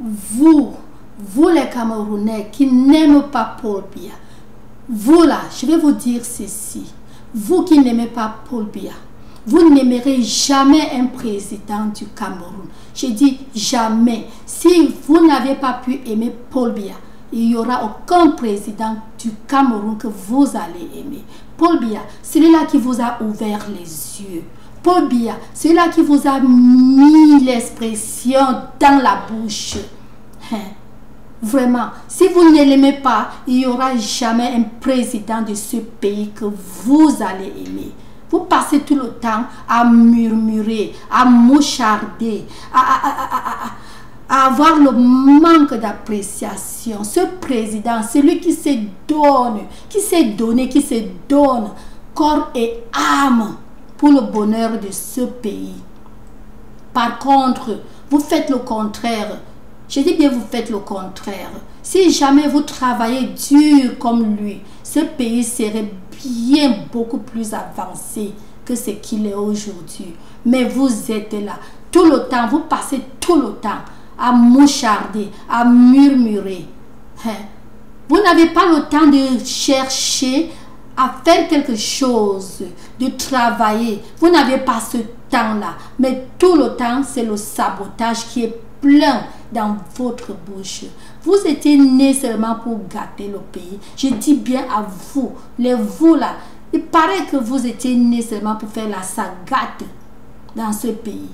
vous les Camerounais qui n'aiment pas Paul Biya, vous là, je vais vous dire ceci. Vous qui n'aimez pas Paul Biya, vous n'aimerez jamais un président du Cameroun. Je dis jamais. Si vous n'avez pas pu aimer Paul Biya, il n'y aura aucun président du Cameroun que vous allez aimer. Paul Biya, celui-là qui vous a ouvert les yeux. Paul Biya, celui-là qui vous a mis l'expression dans la bouche. Vraiment, si vous ne l'aimez pas, il n'y aura jamais un président de ce pays que vous allez aimer. Vous passez tout le temps à murmurer, à moucharder, à avoir le manque d'appréciation. Ce président, c'est lui qui se donne, qui s'est donné, qui se donne corps et âme pour le bonheur de ce pays. Par contre, vous faites le contraire. Je dis bien, vous faites le contraire. Si jamais vous travaillez dur comme lui, ce pays serait bien beaucoup plus avancé que ce qu'il est aujourd'hui. Mais vous êtes là, tout le temps, vous passez tout le temps à moucharder, à murmurer. Vous n'avez pas le temps de chercher à faire quelque chose, de travailler. Vous n'avez pas ce temps-là. Mais tout le temps, c'est le sabotage qui est plein dans votre bouche. Vous étiez né seulement pour gâter le pays. Je dis bien à vous, les vous là, il paraît que vous étiez né seulement pour faire la sagate dans ce pays.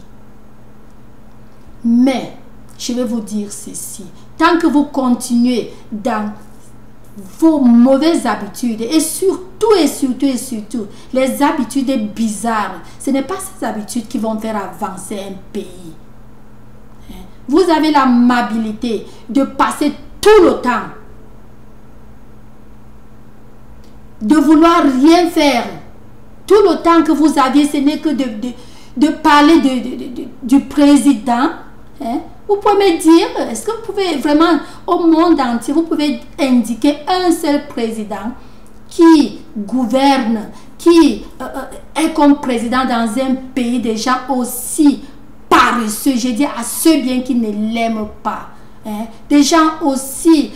Mais, je vais vous dire ceci, tant que vous continuez dans vos mauvaises habitudes et surtout, les habitudes bizarres, ce n'est pas ces habitudes qui vont faire avancer un pays. Vous avez l'amabilité de passer tout le temps, de vouloir rien faire. Tout le temps que vous aviez, ce n'est que de parler du président. Vous pouvez me dire, est-ce que vous pouvez vraiment, au monde entier, vous pouvez indiquer un seul président qui gouverne, qui est comme président dans un pays des gens aussi paresseux, je dis à ceux bien qui ne l'aiment pas, des gens aussi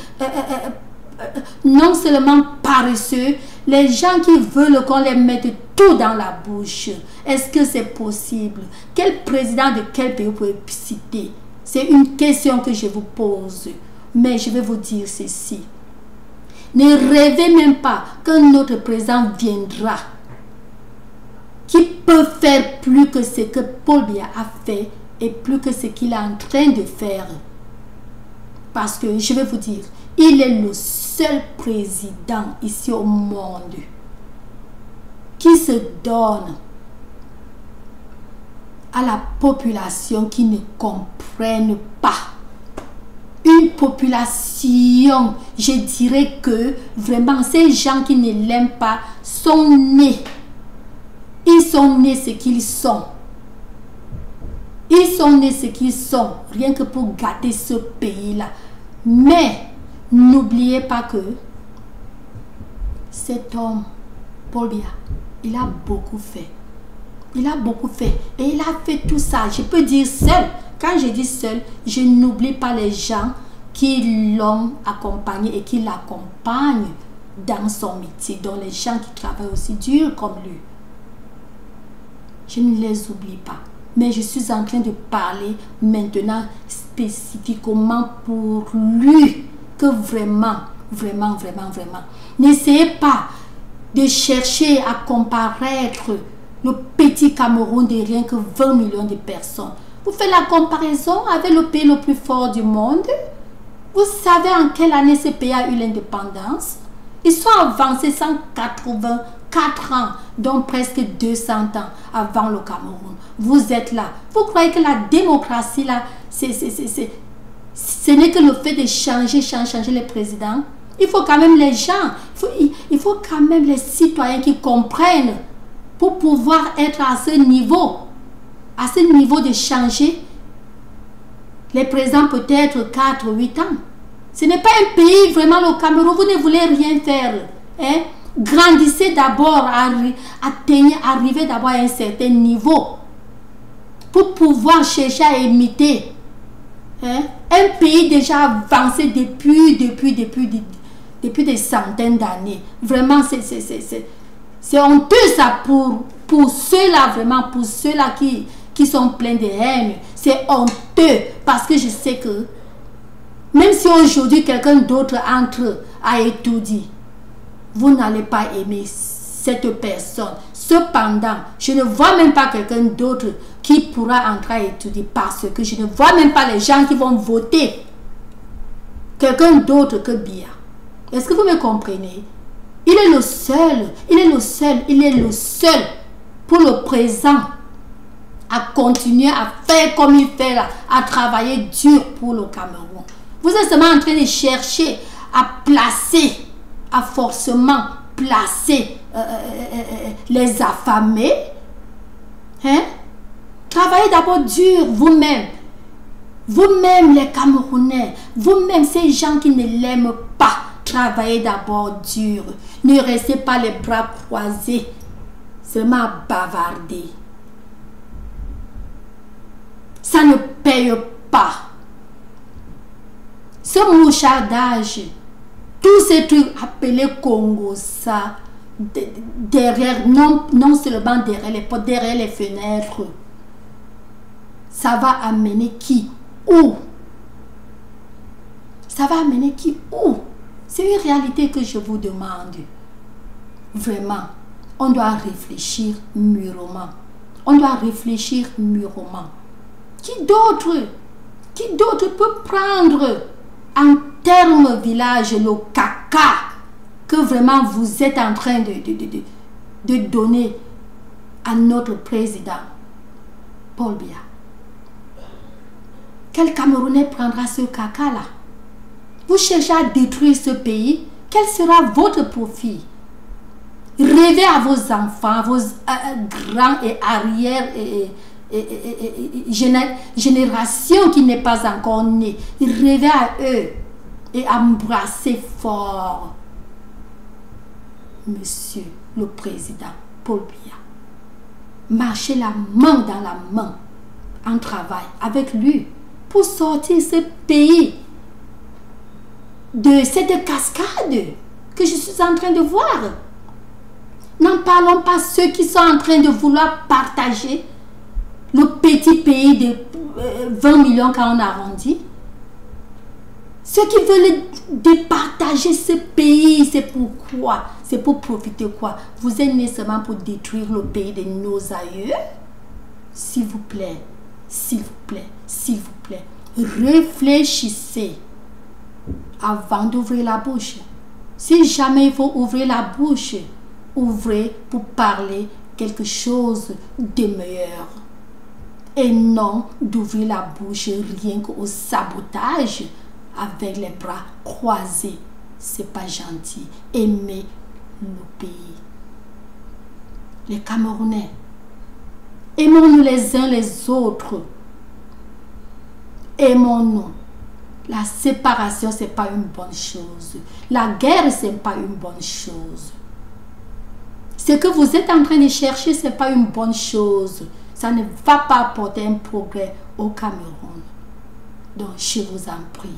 non seulement paresseux, les gens qui veulent qu'on les mette tout dans la bouche. Est-ce que c'est possible? Quel président de quel pays vous pouvez citer? C'est une question que je vous pose, mais je vais vous dire ceci. Ne rêvez même pas qu'un autre président viendra qui peut faire plus que ce que Paul Biya a fait et plus que ce qu'il est en train de faire. Parce que je vais vous dire, il est le seul président ici au monde qui se donne à la population qui ne comprenne pas. Une population, je dirais que vraiment ces gens qui ne l'aiment pas sont nés. Ils sont nés ce qu'ils sont. Ils sont nés ce qu'ils sont, rien que pour gâter ce pays-là. Mais n'oubliez pas que cet homme, Paul Biya, il a beaucoup fait. Il a beaucoup fait. Et il a fait tout ça. Je peux dire seul. Quand je dis seul, je n'oublie pas les gens qui l'ont accompagné et qui l'accompagnent dans son métier. Donc les gens qui travaillent aussi dur comme lui. Je ne les oublie pas. Mais je suis en train de parler maintenant spécifiquement pour lui. Que vraiment, n'essayez pas de chercher à comparaître le petit Cameroun de rien que 20 millions de personnes. Vous faites la comparaison avec le pays le plus fort du monde. Vous savez en quelle année ce pays a eu l'indépendance? Ils sont avancés 184 ans, donc presque 200 ans avant le Cameroun. Vous êtes là. Vous croyez que la démocratie, là, ce n'est que le fait de changer les présidents? Il faut quand même les gens, il faut quand même les citoyens qui comprennent pour pouvoir être à ce niveau de changer les présidents peut-être 4 ou 8 ans. Ce n'est pas un pays, vraiment le Cameroun, vous ne voulez rien faire. Grandissez d'abord, arrivez d'abord à un certain niveau pour pouvoir chercher à imiter Hein? Un pays déjà avancé depuis des centaines d'années. Vraiment, c'est honteux ça pour ceux-là, vraiment, pour ceux-là qui sont pleins de haine. C'est honteux parce que je sais que même si aujourd'hui quelqu'un d'autre entre à étudier, vous n'allez pas aimer cette personne. Cependant, je ne vois même pas quelqu'un d'autre qui pourra entrer à étudier parce que je ne vois même pas les gens qui vont voter quelqu'un d'autre que Biya. Est-ce que vous me comprenez? Il est le seul pour le présent à continuer à faire comme il fait là, à travailler dur pour le Cameroun. Vous êtes seulement en train de chercher à placer, à forcément placer les affamés. Hein? Travaillez d'abord dur vous-même. Vous-même les Camerounais, vous-même ces gens qui ne l'aiment pas, travaillez d'abord dur. Ne restez pas les bras croisés, seulement bavarder. Ça ne paye pas. Ce mouchardage, tous ces trucs appelés Congo, ça, derrière, non seulement derrière les portes, derrière les fenêtres, ça va amener qui? Où? Ça va amener qui? Où? C'est une réalité que je vous demande. Vraiment, on doit réfléchir mûrement. On doit réfléchir mûrement. Qui d'autre peut prendre en termes village le caca que vraiment vous êtes en train de donner à notre président Paul Biya? Quel Camerounais prendra ce caca-là? Vous cherchez à détruire ce pays? Quel sera votre profit? Rêvez à vos enfants, à vos grands et arrière génération qui n'est pas encore née. Rêvez à eux et embrassez fort Monsieur le Président Paul Biya. Marchez la main dans la main en travail avec lui pour sortir ce pays de cette cascade que je suis en train de voir. N'en parlons pas ceux qui sont en train de vouloir partager le petit pays de 20 millions quand on arrondit. Ceux qui veulent départager ce pays, c'est pourquoi? C'est pour profiter quoi? Vous êtes nés seulement pour détruire le pays de nos aïeux? S'il vous plaît, s'il vous plaît, s'il vous plaît, réfléchissez avant d'ouvrir la bouche. Si jamais il faut ouvrir la bouche, ouvrez pour parler quelque chose de meilleur. Et non d'ouvrir la bouche rien qu'au sabotage avec les bras croisés. C'est pas gentil. Aimez le pays. Les Camerounais, aimons-nous les uns les autres. Aimons-nous. La séparation, c'est pas une bonne chose. La guerre, c'est pas une bonne chose. Ce que vous êtes en train de chercher, c'est pas une bonne chose. Ça ne va pas apporter un progrès au Cameroun. Donc, je vous en prie.